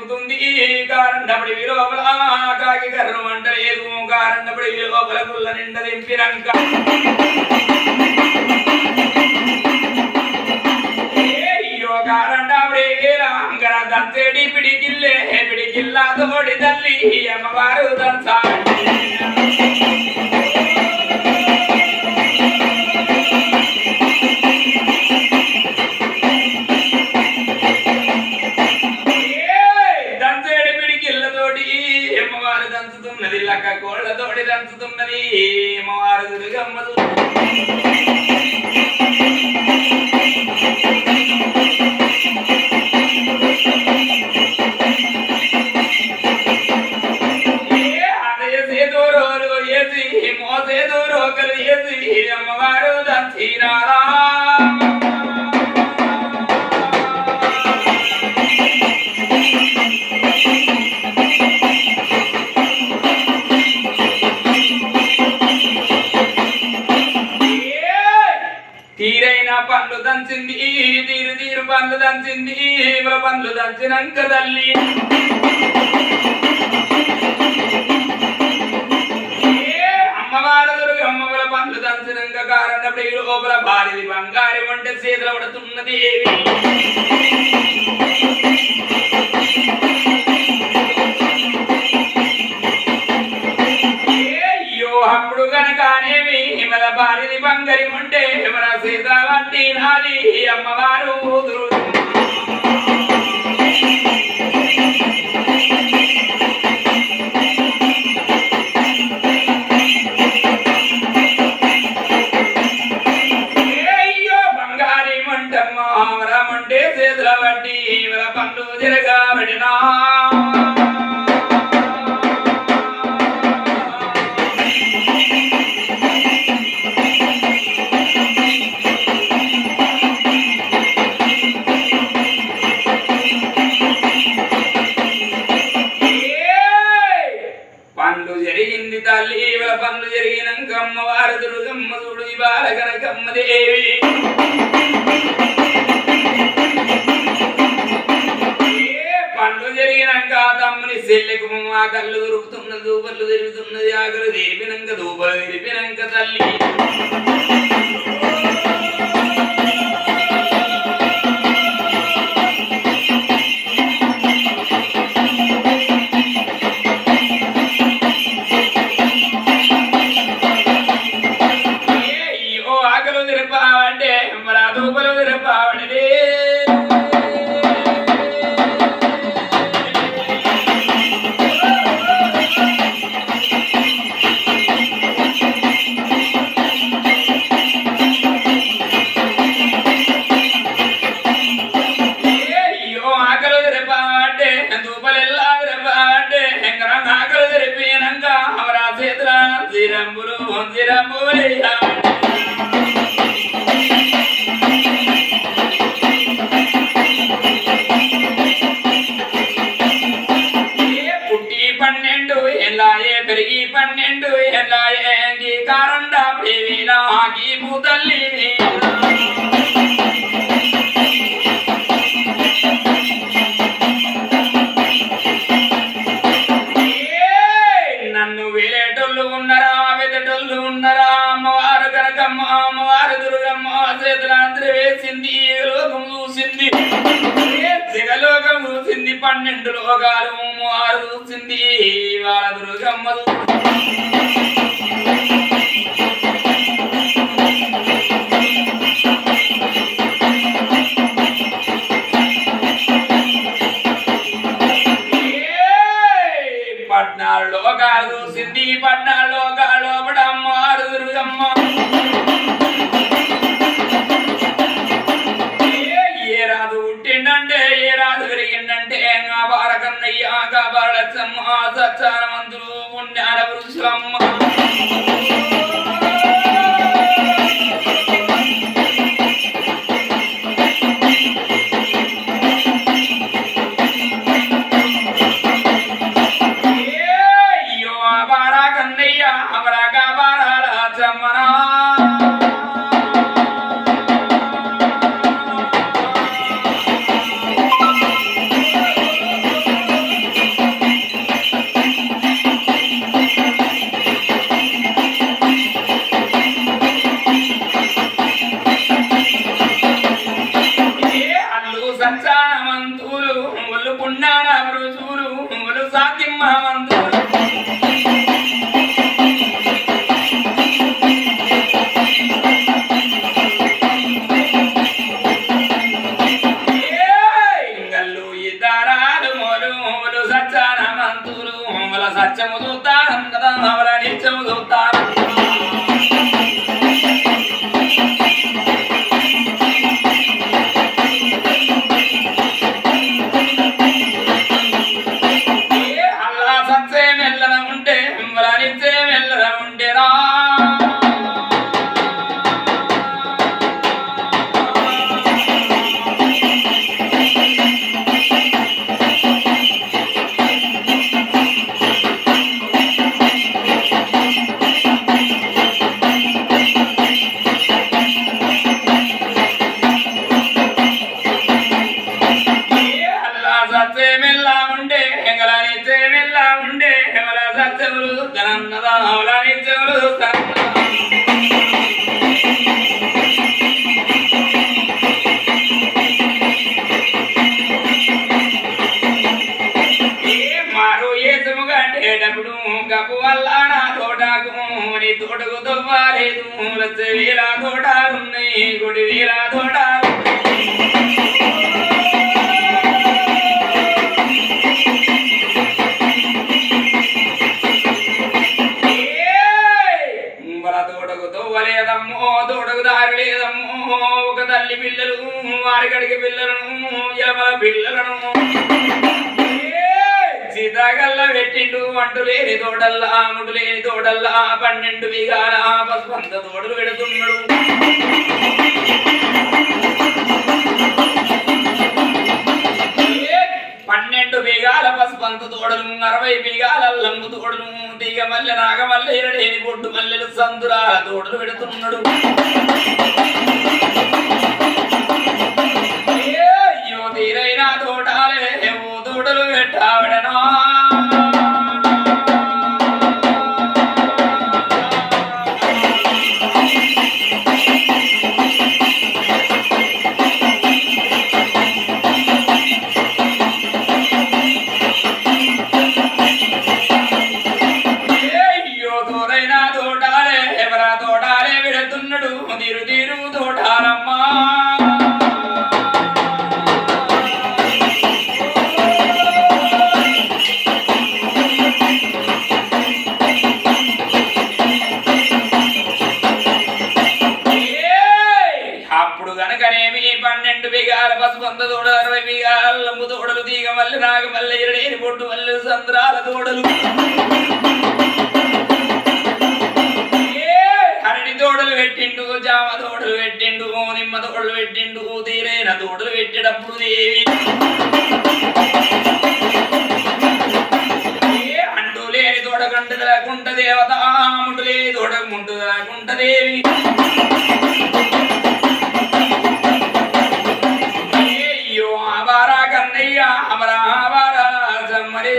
నింపుతుంది కారండపడి విలోపల కాకి కర్రం అంట లేదు కారండపడి విలోపల గుల్ల నిండ దింపినాక దంతేడి పిడికిల్లే పిడికిల్లా తోడి తల్లి అమ్మవారు దంచాలి దంతేడి పిడికిల్లతోటి అమ్మవారు దంచుతున్నది లక్క కోళ్లతోటి దంచుతున్నది అమ్మవారు దుర్గమ్మదు అమ్మవారు దంచినారా తీరైన పండ్లు దంచింది తీరు తీరు పండ్లు దంచింది పండ్లు దంచినాక తల్లి అమ్మవారు దుర్గమ్మల పండ్లు దంచినాక కారణప్పుడు ఈ లోపల భార్యది బంగారం అంటే చేతులు పడుతున్నది అయ్యో అప్పుడు గనకనేమి మన భార్యది బంగారం అంటే మన చేతుల వంటి నాది అమ్మవారు అంటే చేతుల బట్టి పండ్లు తిరగబడినా పండ్లు జరిగింది తల్లి పండ్లు జరిగినాక అమ్మవారు దుర్గమ్మ చూడు ఇవాళ కనకమ్మ దేవి పండ్లు జరిగినాక తమ్ముని చెల్లెకు ఆ కళ్ళు దొరుకుతున్నది దూపలు తిరుగుతున్నది ఆకలి తెరిపినాక దూపలు తెరిపినాక తల్లి ఆకలి తెరపావంటే మరి ఆ దూపలు తెరపావడే జిరంబులు జిరంబులయ్యా పుట్టి 12 ఏళ్ళాయే పెరిగి 12 ఏళ్ళాయే కారండా ప్రేమిలాగి పూతల్లి నన్ను వేలేటోళ్ళు ఉన్నారా వెదటోళ్ళు ఉన్నారా అమ్మవారు కనకమ్మ అమ్మవారు దుర్గమ్మ చేతులందరూ వేసింది లోకం చూసింది జగలోకం చూసింది 12 లోకాలు అమ్మవారు చూసింది వాళ్ళ దుర్గమ్మ పట్నాల్లో కాదు సింధి పట్నాల్లో కాలోపడమ్మ దుర్గమ్మ ఏ రాజు పుట్టిండంటే ఏ రాజు పెరిగిండంటే బారకన్నయ్య బారలచ్చమ్మ సచ్చారమంతులు పుణ్యాల పురుషులమ్మ రుజువులు సాధ్యమ్మ మందులు ఇంగల్లు ఇద్దరాలు మొలుములు సచ్చాన మంతులు సత్యము చూస్తాను కదా అవల నిత్యము చూస్తాను గడ్డేటప్పుడు గప్పు వల్ల నా తోటకు నీ తోటకు తవ్వాలేదు లచ్చ వేల తోటాలున్నాయి గుడి వేల తోటాలు తోటకు తవ్వలేదమ్మో తోటకు దారి లేదమ్మో ఒక తల్లి పిల్లలు వారికడికి పిల్లలను ఎలమల పిల్లలను సీతాగల్ల పెట్టిండు అంటు లేని తోటల్లా ముడు లేని తోటల్లా 12 బిగాల పసుపంత తోటలు పెడుతున్నాడు 12 బిగాల పసుపంత తోటలు 60 బిగాల లంబు తోటలు తీగ మల్లె నాగమల్లె ఎరడేని బొడ్డు మల్లెలు సందురాల తోటలు పెడుతున్నాడు అయ్యో తీరైన తోటాలే ఓ తోటలు పెట్టావిడనా తీరు తీరు తోటాలమ్మా అప్పుడు గనకనేమి 12 బిగాల పసుపంత తోడలు 60 బిగాల లంబు తోడలు తీగ మల్లె నాగమల్లె ఎరడేని బొడ్డు మల్లె సంద్రాల తోడలు అరటి తోటలు పెట్టిండు జామ తోటలు పెట్టిండు నిమ్మ తోటలు పెట్టిండు తీరైన తోటలు పెట్టేటప్పుడు దేవి అంటూ లేని తోట కంటది లేకుంట దేవత ముట్టు లేని తోట ముంటది లేకుంట దేవి అయ్యో ఆబారా కన్నయ్య అమరా ఆబారా జమ్మరే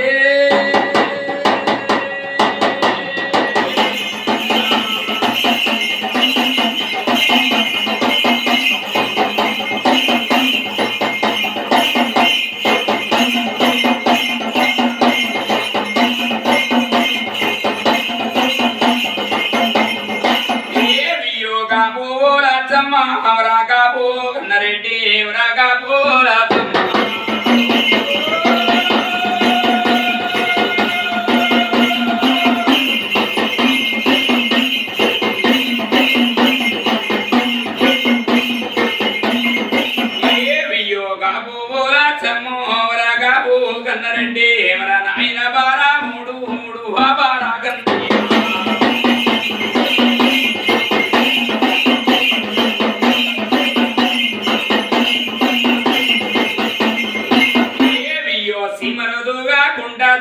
అవరాకాపో కన్నరెడ్డి ఎవరాకాపో రాజమ్మ ఏవియో కాపో రాజమ్మ అవరాకాపో కన్నరెడ్డి ఎవరా నాయన బారా మూడు మూడు బారా కన్నయ్య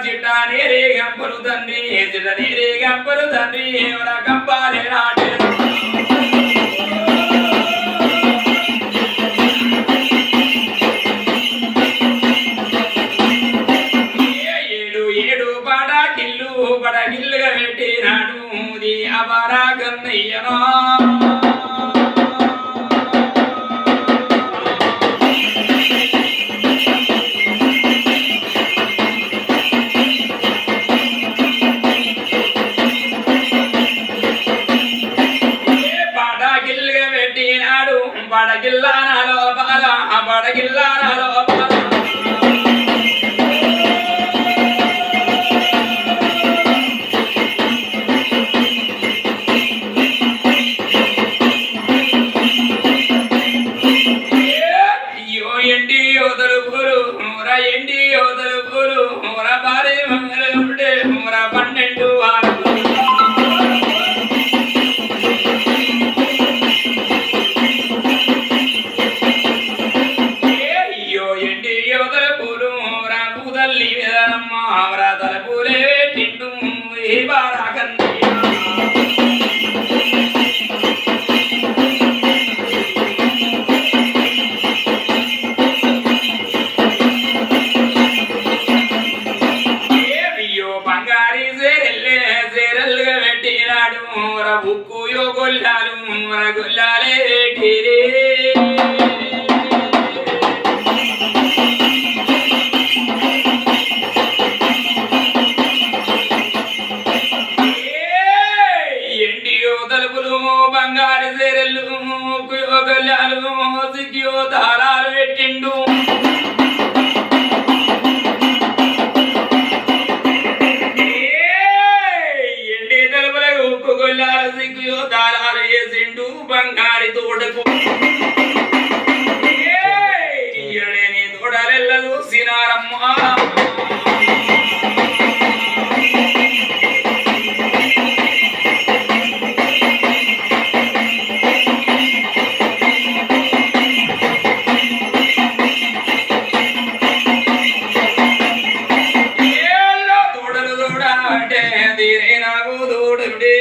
చిట్టా నేరే గంపలు తండ్రి చిట నేరే గంపలు తండ్రి ఎవరా గంపాలే రాడే ఏడు ఏడు పడాకిల్లు పడగిల్లుగా పెట్టినాడు ది అబారా కన్నయ్యనా తల్లి మీదనమ్మ అవరా తలపులే పెట్టిండు ఈ బారా కన్నయ్య బంగారీ సేరల్లుగా పెట్టినాడు బుక్కు యో గొల్లాలు గొల్లాలే పెట్టిరే ఎండియో తలుపులు బంగారు సేరల్లు ముక్కుయో గొల్లాలు సిగ్గియో తాళాలు పెట్టిండు సిగ్గుయో దారాలు వేసిండు బంగారి తోటకు నీ తోడలెల్ల చూసినారమ్మా తోడలు తోడ అంటే తీరే నాకు తోడుడే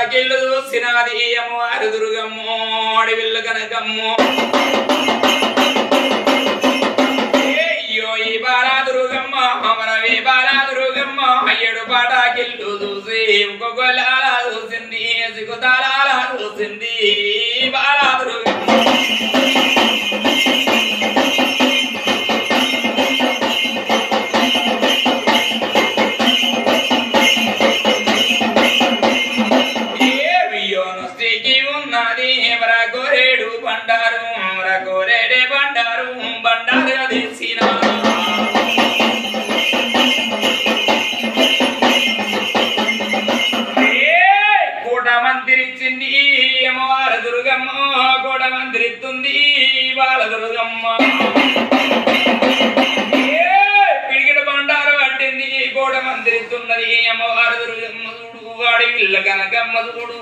పడాకిళ్ళు చూసినది అమ్మవారు దుర్గమ్మో అడవిల్లు కనకమ్మో అయ్యో ఈ బాలా దుర్గమ్మ అమరవి బాలా దుర్గమ్మ అయ్యడు పడాకిళ్ళు చూసి ఇంకొకలాల చూసింది సిగుతాల చూసింది బాలా దుర్గమ్మ గోరేడు బండారు గోరేడే బండారు బండారుగా తీసిన కోట మంత్రిచ్చింది అమ్మవారు దుర్గమ్మ కోట మంత్రిస్తుంది బాల దుర్గమ్మ పిడికిడ బండారు పట్టింది కోట మంత్రిస్తున్నది అమ్మవారు దుర్గమ్మ చూడు వాడి పిల్ల కనకమ్మ చూడు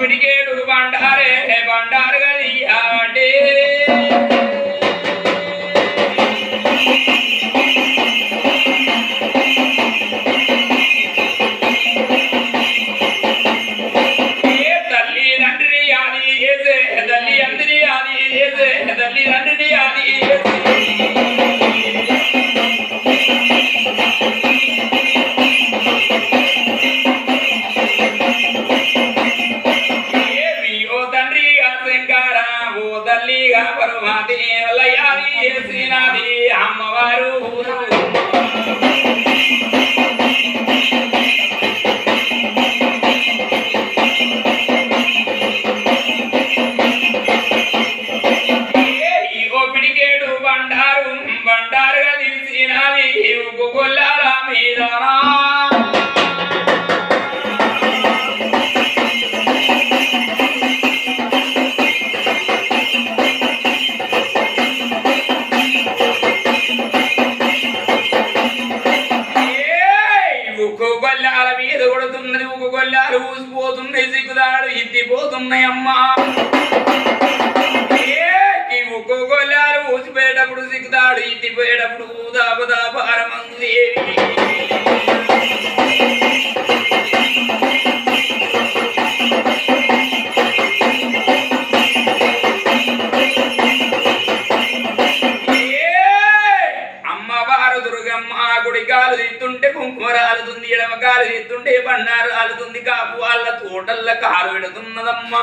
పిడికేడు బండారే బండారు గదియాడే తల్లి తండ్రి ఆది ఏసే తల్లి అందరి ఆది ఏసే తల్లి తండ్రి ఆది తల్లిగా పరమాతి లయాది ఏసినాది అమ్మవారు పిడికేడు బండారు బండారుగా తీసినది గొల్లాల మీద గొల్లాల మీద కొడుతున్నది ఒక గొల్లాలు ఊసిపోతున్నాయి సిగ్గుదాడు ఎత్తిపోతున్నాయి అమ్మా ఒక్కో గొల్లాలు ఊసిపోయేటప్పుడు సిగ్గుదాడు ఎత్తిపోయేటప్పుడు దాపదాపారమంది అమ్మవారు దుర్గమ్మ గుడి కాలు తీస్తుంటే కుంకుమ రాలుతుంది ఎడమ కాలు తీస్తుంటే బండారు రాలుతుంది కాపు వాళ్ళ తోటల్ల కాలు పెడుతున్నదమ్మా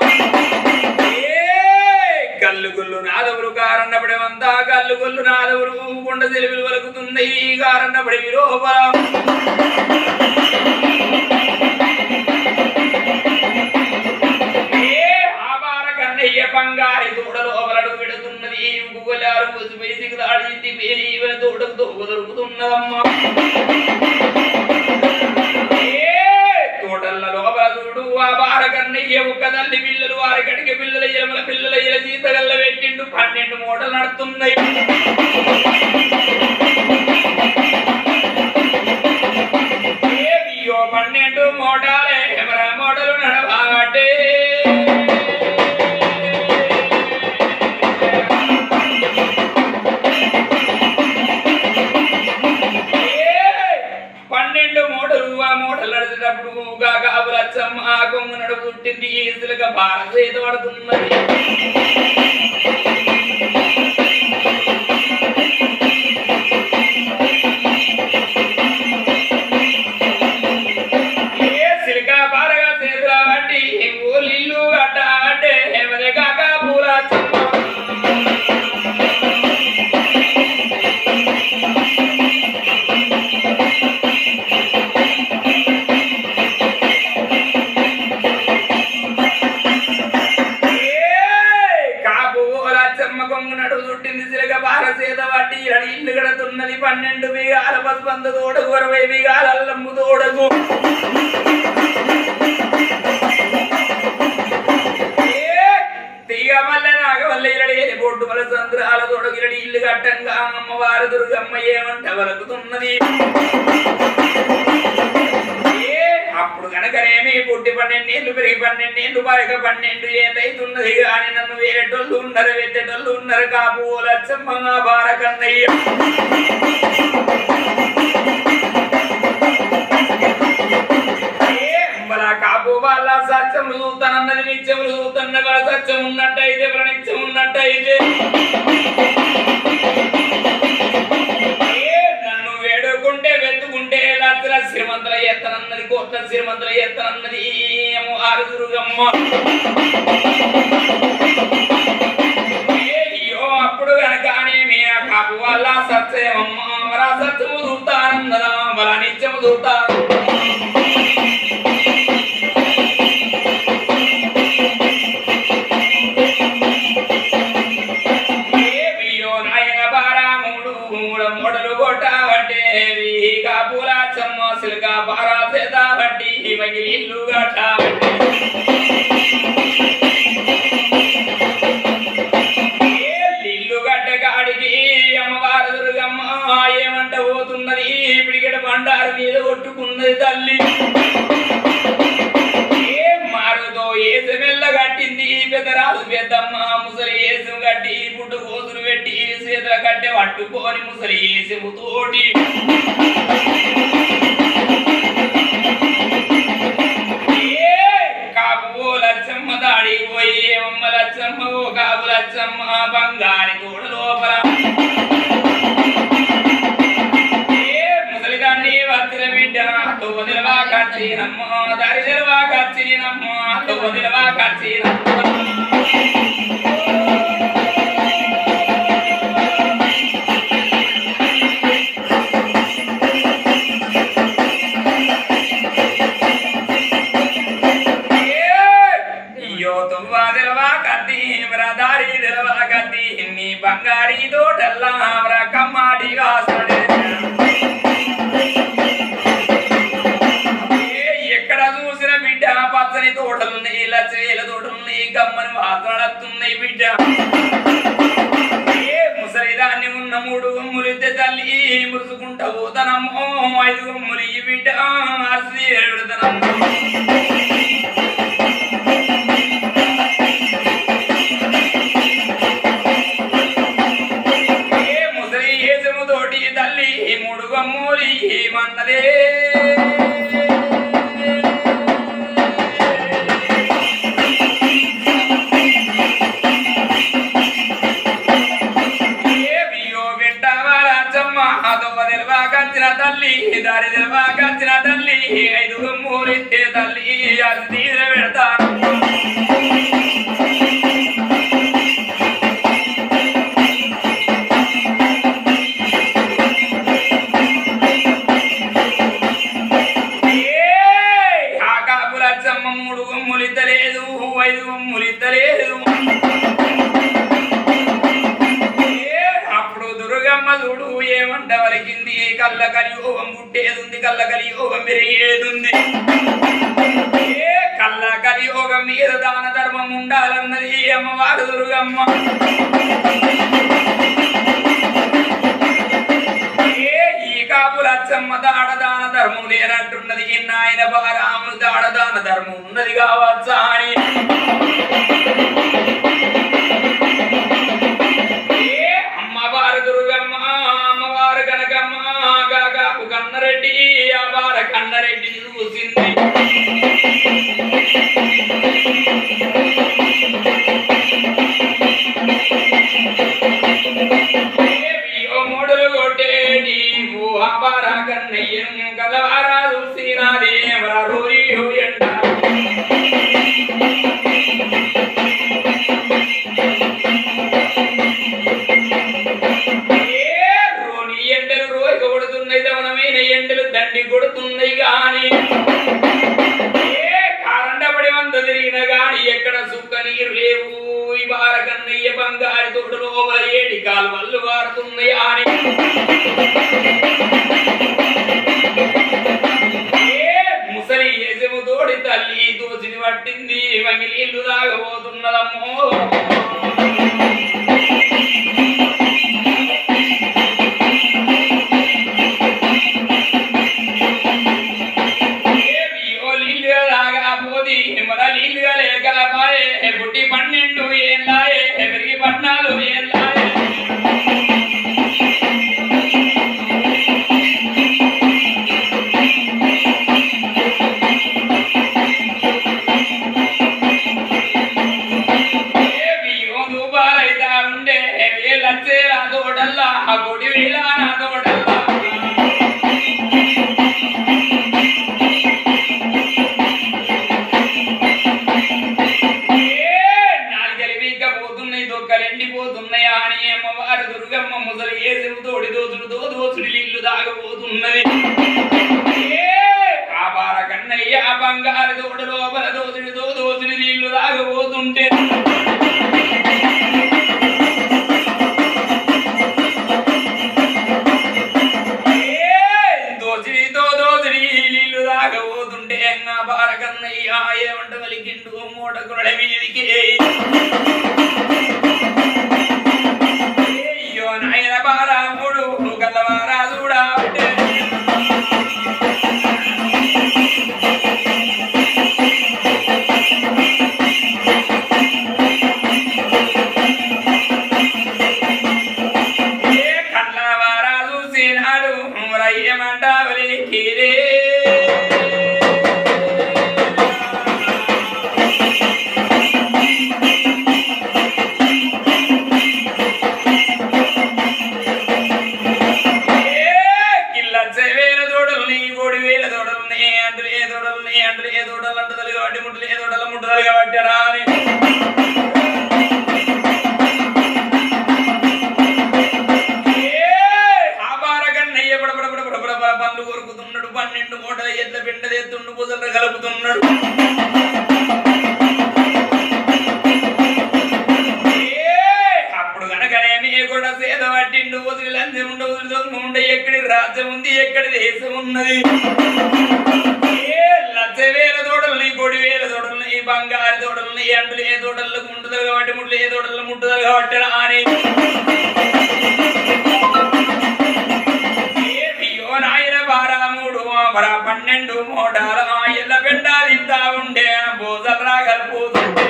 కల్లు గుల్లు నాదవులు కారన్నపడేవంతా కల్లు గుల్లు నాదవులు కొండ తెలివిలు వలుకుతుంది కారన్నపడి విలోపల ఆబార కన్నయ్య బంగారి తోడ లోపలడు పెడుతున్నది గులారు పూసిపోయి దాడింది పేరు తోటకు దొరుకుతున్నదమ్మా తోటల లోపల చూడు ఆ బారకన్నయ్య ఒక్క తల్లి పిల్లలు వారికడికి పిల్లల ఎలమల పిల్లల ఎల జీతగల్ల పెట్టిండు 12 మూటలు నడుతున్నాయి ఏవియో 12 మూటలే మోటలు నడవాటే మూటలు నడిచేటప్పుడు కాపులచ్చమ్మ కొంగు నడుపు చుట్టింది ఈసులుగా భారత చేత పడుతున్నది ఏ సిలిక బారగా చేతుల బట్టి ఊళ్ళిల్లు గట్ట అంటే ఏమదే కాక పూలచ్చమ్మ ఇల్లు కడుతున్నది 12 బిగాల పసుపంద తోడకు 60 బిగాల అల్లమ్ము తోడకు తీగ మల్లె నాగవల్ల ఇరడేని బొడ్డు మల సంద్రాల తోడకు ఇరడి ఇల్లు కట్టంగా అమ్మవారు దుర్గమ్మ ఏమంట వలకుతున్నది అప్పుడు కనుకనేమి పుట్టి 12 ఏళ్ళు పెరిగి 12 ఏళ్ళు బాగా 12 ఏళ్ళు అవుతున్నది కానీ నన్ను వేరేటోళ్ళు ఉన్నారు వెత్తేటోళ్ళు ఉన్నారు కాపులచ్చమ్మ బారకన్నయ్య కాపు వాళ్ళ సత్యములు చూస్తానన్నది నిత్యములు చూస్తున్న వాళ్ళ సత్యం ఉన్నట్టయితే నిత్యం ఉన్నట్టయితే నన్ను వేడుకుంటే వెతుకుంటే లక్షల శ్రీమంతుల ఎత్తనన్నది కోట్ల శ్రీమంతుల ఎత్తనన్నది ఏమో ఆరుదురుగమ్మ అయ్యో అప్పుడు కనుకనేమి ఆ కాపు వాళ్ళ సత్యమమ్మ మరి ఆ సత్యము చూస్తానన్నదా మరి నిత్యము చూస్తాను మూడలు కొట్టబట్టేవి కాపులచ్చమ్మ సిల్క బారా చేత బట్టి మగిలి ఇల్లు కట్టబట్టి ఇల్లు కట్టే కాడికి అమ్మవారు దుర్గమ్మ ఏమంట పోతున్నది పిడికెడ బండారు మీద కొట్టుకున్నది తల్లి మారుతో ఏసు మెల్ల కట్టింది పెద్దరాజు పెద్దమ్మ ముసలి ఏసు కట్టి పుట్టు కోసులు పెట్టి చేతుల కట్టె పట్టుకొని ముసలి ఏసుము తోటి కాపు లచ్చమ్మ దాడికి పోయి అమ్మ లచ్చమ్మ ఓ కాపు లచ్చమ్మ బంగారి తోడ లోపల ముసలిదాన్ని వర్తిన బిడ్డ తొవ్వదిలవా కచ్చినమ్మ దరిదెలవా కచ్చినమ్మ తొవ్వదిలవా కచ్చినమ్మ బంగారీ తోటల్లా కమ్మాడిగా ఎక్కడ చూసిన బిడ్డ పచ్చని తోటలున్నాయి లచ్చవేల తోటలున్నాయి గమ్మని వాసనలున్నాయి బిడ్డ ముసలిదాన్ని ఉన్న 3 గమ్ములు ఇద్దే తల్లి మురుసుకుంటా పోతానమ్మో 5 గమ్ములు ఈ బిడ్డ అర్సి పెడతానమ్మో తల్లి 3 గమ్ములు ఏమన్నదే తెలవాకచ్చిన తల్లి దారి తెలవాకచ్చిన తల్లి 5 గమ్ములు ఇస్తే తల్లి అది తీర పెడతాను అప్పుడు దుర్గమ్మ చూడు ఏమంట వలికింది కళ్ళ కలియోగం పుట్టేదుంది కళ్ళ కలియోగం పెరిగేదుంది కళ్ళ కలియోగం మీద దాన ధర్మం ఉండాలన్నది అమ్మవారు దుర్గమ్మ ఈ కాపులచ్చమ్మ దాడదాన ధర్మం లేనట్టున్నది నాయన బారాములు దాడదాన ధర్మం ఉన్నది కావచ్చా అని అమ్మవారు దుర్గమ్మ అమ్మవారు కనకమ్మ గాగాపు కన్నరెడ్డి అవార కన్నరెడ్డిని చూసింది మూడులు కొట్టేటి అవార కన్నయ్యం కలవారా చూసినాది ఎవరు ఎండ ఎండలు దండి కొడుతున్నాయి గాని కారండపడి వంద తిరిగిన గాని ఎక్కడ సుక్క నీరు లేవు ఈ బార కన్నయ్య బంగారి తోడు లోపల ఏడి కాలువలు వారుతున్నాయి అని ముసలి యజము తోడి తల్లి దోచిని పట్టింది వంగిలీళ్ళు తాగబోతున్నదమ్మో పుట్టి 12 ఏళ్ళాయే పెరిగి 14 ఏళ్ళాయే దూపాలైతా ఉండే వేలచ్చేలా తోటల్లా ఆ కొడి వేలా నా తోటల్లా ఎండిపోతున్నాయా అని అమ్మవారు దుర్గమ్మ ముసలి ఏసుడు తోడి దోచుడు నీళ్లు తాగబోతున్నది ఆబార కన్నయ్య బంగారు తోడు లోపల దోచుడు నీళ్లు తాగబోతుంటే దోచుడి నీళ్లు తాగబోతుంటే ఆబార కన్నయ్య ఏమంట వలికిండు మూట కురడ మీదికి నాయన బారాముడు గల్లవారా చూడా కళ్ళవారా చూసినాడు ఏమంటావలి కీరే పండ్లు కొరుకుతున్నాడు 12 మూటల ఎడ్ల బిడ్డ ఎత్తుండు బుజలు కలుపుతున్నాడు అప్పుడు కనుకనేమి కూడా సేద పట్టిండు వదిలి లంచం ఉండే ఎక్కడి రాజ్యం ఉంది ఎక్కడి దేశం ఉన్నది లక్ష వేల తోటలని 1,000 వేల తోటలని బంగారు తోటలని అంటులు ఏ తోటలకు ముట్టుదలు కాబట్టి ముట్లు ఏ తోటల్లో ముట్టుదలు కాబట్టి అని నాయన బారాముడు 12 మూటాల ఎల్ల పెండాలి ఇంతా ఉండే బోజల్రా కలుపుతుంటే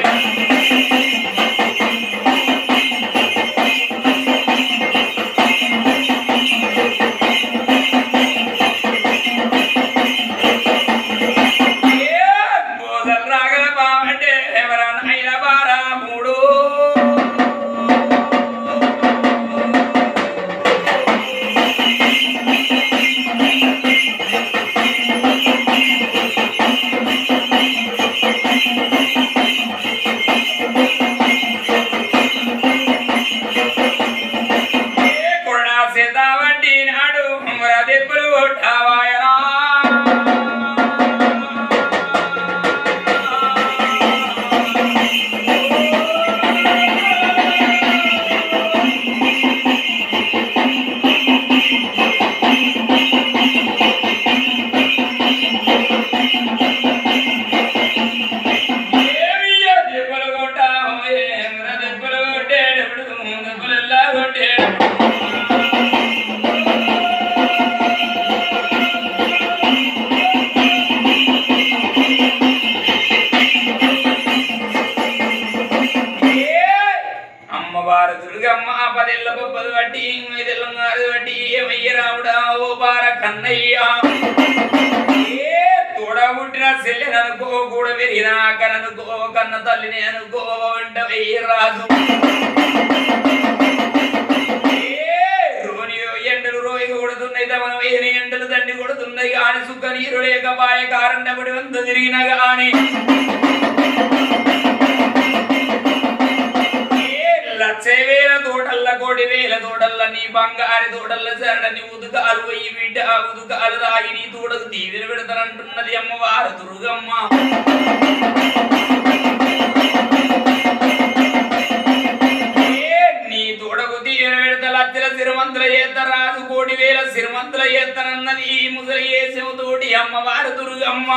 బోజల్రా కలపామంటే ఎవరా నాయన బారాముడు కన్నయ్య తోడబుట్టిన చెల్లెననుకో కూడా పెరిగిన కననుకో కన్న తల్లిని అనుకో వంట రాజు ఎండలు రోయి కొడుతున్నాయి తమను వేయని ఎండలు దండి కొడుతున్నాయి కానీ సుఖ నీరు లేకపాయ కారణపడి వంత తిరిగిన గాని లక్షవేల తోటల్ల కోటి వేల తోటల్ల నీ బంగారి తోటల్ల సరడని ఉదుకాలు పోయి బిడ్డ ఉదుకాలు రాగి నీ తోడకు దీవెన పెడతానంటున్నది అమ్మవారు దుర్గమ్మ నీ తోడకు దీవెన పెడత లక్షల సిరిమంతుల చేత రాజు కోటి వేల సిరిమంతుల చేతనన్నది ఈ ముసలి వేసే తోటి అమ్మవారు దుర్గమ్మ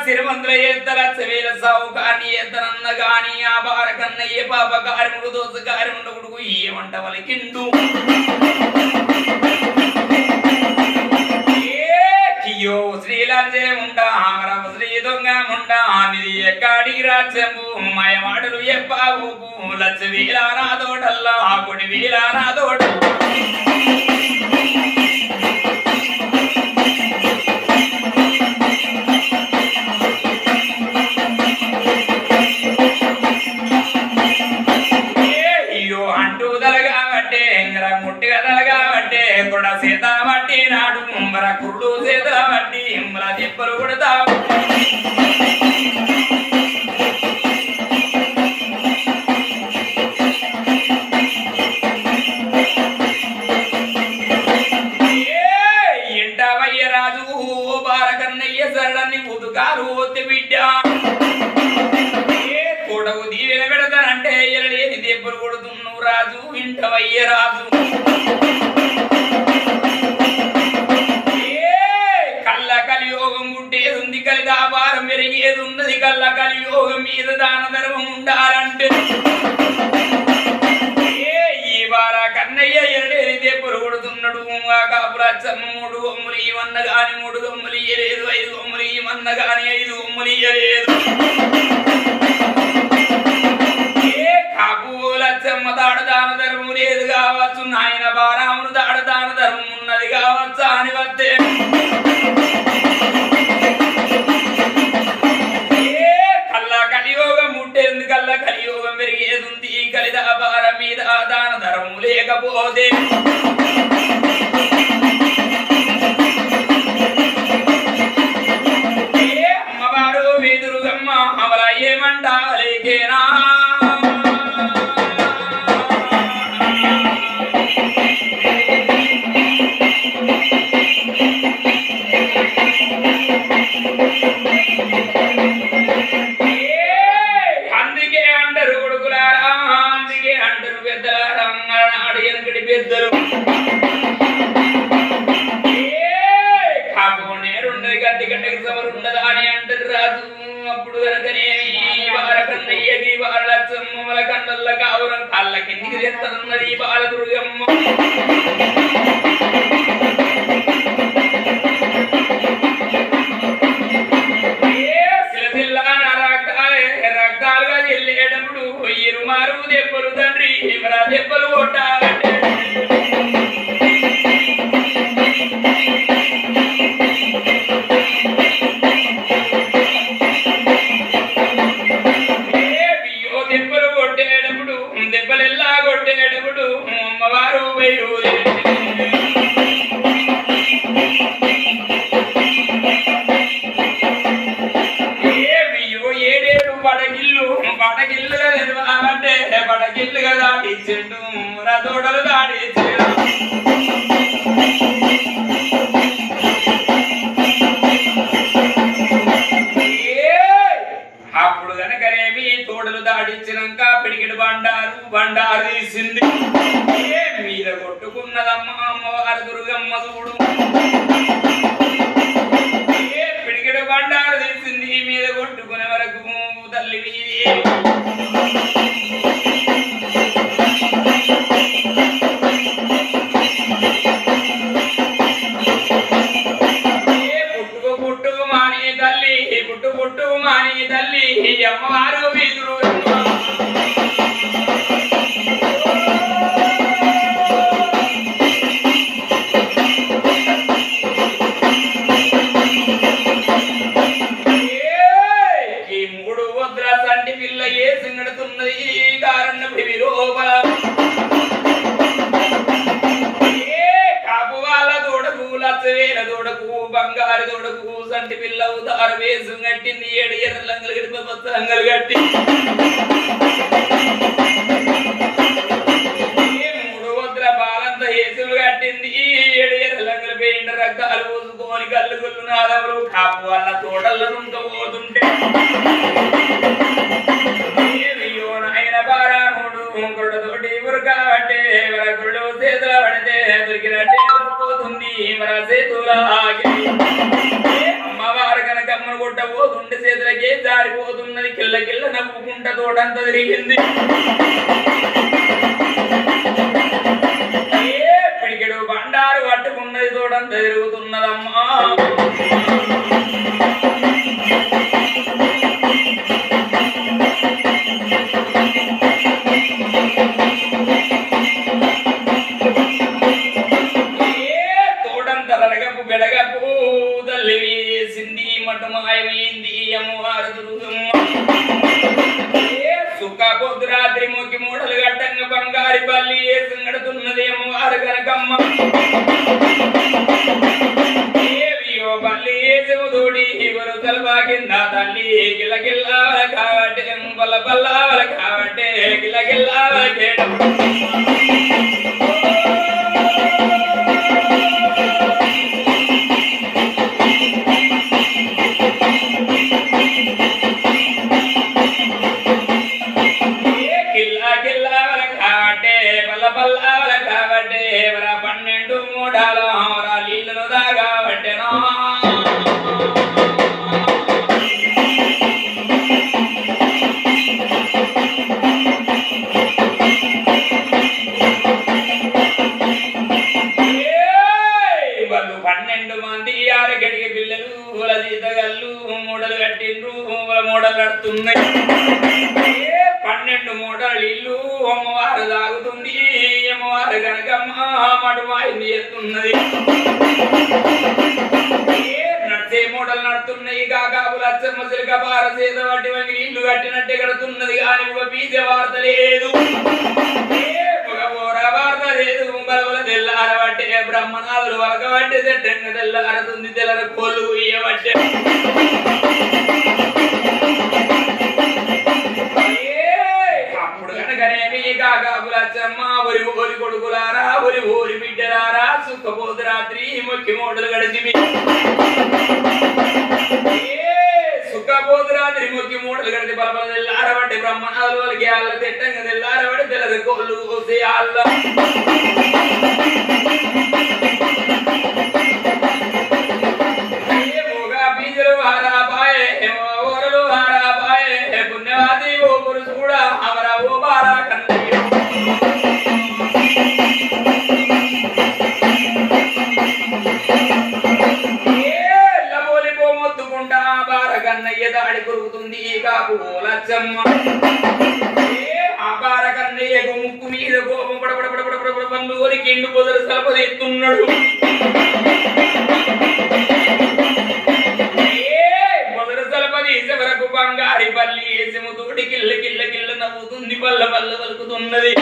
సిరిమంతుల ఎత్త లక్ష వేల సావుకాన్ని ఎత్తనన్న గాని ఆ బారకన్నయ్య పాప కార్యముడు దోస కార్యముడు కొడుకు ఏమంట వలికిండు కియో శ్రీలాంజే ఉండ ఆమరమ శ్రీ దొంగ ఉండ నిధి ఎక్కడి రాజ్యము మయమాటలు ఎప్పావు లక్ష వేల నా తోటల్లా కొడి వేల నా తోటల్లా సీత బట్టి నాడు మర కుర్లు సీత బట్టి మర దెబ్బలు కొడతావు ఇంటవయ్య రాజు బారకన్నయ్య సరళని ఉదుకాలు ఒత్తి బిడ్డ కొడకు దీవెన పెడతానంటే ఎరలేని దెబ్బలు కొడుతున్నావు రాజు ఇంటవయ్య రాజు కలియోగం గుట్టేది కలిదాపారం పెరిగేది ఉన్నది కళ్ళ కలియోగం మీద దాన ధర్మం ఉండాలంటే ఈ వార కన్నయ్య ఎరడేని దెబ్బలు కొడుతున్నాడు కాపురాచమ్మ 3 కొమ్ములు ఇవన్న గాని 3 కొమ్ములు ఇయ్యలేదు 5 కొమ్ములు ఇవన్న గాని 5 కొమ్ములు ఇయ్యలేదు కాపులచ్చమ్మ దాడ దాన ధర్మం లేదు కావచ్చు నాయన బారామును దాడ దాన ధర్మం ఉన్నది కావచ్చు అని వస్తే కలియోగం ముట్టేందు కల్లా కలియోగం పెరిగేది కలిదాపారం మీద దాన ధర్మం లేకపోతే అమ్మవారు మీదురుగమ్మ అవల ఏమంటా లేకేనా పెద్దలు కాపునేరుండదు గడ్డి గడ్డకి సవరు ఉండదా అని అంటారు రాజు అప్పుడు కనుకనే వారకన్నయ్యకి వారలచ్చమ్మ వాళ్ళ కన్నల్ల కావురం కళ్ళ కిందికి తెస్తున్నది బాలదుర్గమ్మ రక్తాలుగా చెల్లేటప్పుడు ఇరుమారు దెబ్బలు తండ్రి మరా దెబ్బలు కొట్టాలంటే దెబ్బలు కొట్టేటప్పుడు దెబ్బలెల్లా కొట్టేటప్పుడు అమ్మవారు వైరు ఏడేడు పడగిల్లుగా తెలవాలంటే పడగిల్లుగా దాటించెండు తోటలు దాటించాడు అప్పుడు కనుకనేమి తోటలు దాటించినాక పిడికిడు బండారు తీసింది మీద కొట్టుకున్నదమ్మ అమ్మవారు దుర్గమ్మ చూడు పిడికిడు బండారు తీసింది మీద కొట్టుకునే వరకు తల్లి పుట్టుకు మాని తల్లి పుట్టు మాని తల్లి అమ్మవారు వీధులు కడుతున్నది కారణం లోపల కాపు వాళ్ళ తోడకు లచ్చవేల తోడకు బంగారు తోడకు సంటి పిల్లవు దారు వేసు కట్టింది 7 ఎర్ర లంగలు గడిప పచ్చ లంగలు కట్టి 3 వద్ర బాలంత ఏసులు కట్టింది 7 ఎర్ర లంగలు పేయిండ రక్తాలు పోసుకొని కళ్ళు కొల్లు నాదములు కాపు వాళ్ళ తోటల్లో నుంకపోతుంటే ఆయన బారాముడు గురుడతోటి ఉరకాబట్టే గురుడు చేతుల పడితే దొరికినట్టే దొరికిపోతుంది మన చేతులాగి అమ్మవారు కనుక అమ్మను కొట్టబోతుంటే చేతులకే జారిపోతున్నది కిల్ల కిల్ల నవ్వుకుంట తోటంతా తిరిగింది పిడికెడు బండారు పట్టుకున్నది తోటంతా తిరుగుతున్నదమ్మా బెడగపు తల్లి వేసింది మటమాయమైంది అమ్మవారు దుర్గమ్మ సుఖ పొద్దురాత్రి మొక్కి మూడలు గట్టంగా బంగారి పల్లి వేసి గడుతున్నది అమ్మవారు కనకమ్మ ఏవియో పల్లి వేసి తోడి ఎవరు తలపా కింద తల్లి గిల్లగిల్లాల కాబట్టి బల్ల బల్లాల కాబట్టి గిల్లగిల్లాల చేయడం పల్లవల కాబట్టి 12 మూడాల నీళ్ళను దాగబట్టెనా వాళ్ళు 12 మంది ఆరగడికి పిల్లలు వాళ్ళ జీతగల్లు మూడలు కట్టిండ్రు వాళ్ళ మూడలు నడుతున్నాయి 12 మూటలు ఇల్లు అమ్మవారు తాగుతుంది అమ్మవారు కనుకమ్మ మటుమాయింది ఎత్తున్నది నడిచే మూటలు నడుతున్నాయి కాకాపులు అచ్చమ్మ సిలిక పార చేత పట్టి వంగి ఇల్లు కట్టినట్టే కడుతున్నది కానీ ఒక బీజ వార్త లేదు వార్త లేదు బలబల తెల్లారబట్టే బ్రహ్మనాథులు వలకబట్టే చెట్టంగా తెల్లారుతుంది తెల్లర కోళ్ళు ఇయ్యబట్టే కాకాపులచ్చమ్మ ఒరి ఓరి కొడుకులారా ఒరి ఓరి బిడ్డలారా సుఖపోతు రాత్రి మొక్కి మూటలు గడిచివి సుఖపోతు రాత్రి మొక్కి మూటలు గడిచి బలబల తెల్లారబట్టి బ్రహ్మనాథులు వాళ్ళకి ఆళ్ళ తిట్టంగా తెల్లారబడి తెల్లరి కోళ్ళు కోసి ఆళ్ళ బీజలు హారాపాయే ఓరలు హారాపాయే పుణ్యవాది ఓ పురుషు కూడా అవరా ఓ బారా కన్నయ్య మొత్తుకుంటా బార కన్నయ్య దాడి కొరుకుతుంది కాపు లచ్చమ్మ ఆ బార కన్నయ్యకు ముక్కు మీద కోపం పడపడపడపడపడ పల్లూరి కిండు పొదరు సలపదెత్తున్నాడు వరకు బంగారి పల్లి వేసము తోటి కిల్ల కిల్ల కిల్ల నవ్వుతుంది పల్ల పల్ల వలుకుతున్నది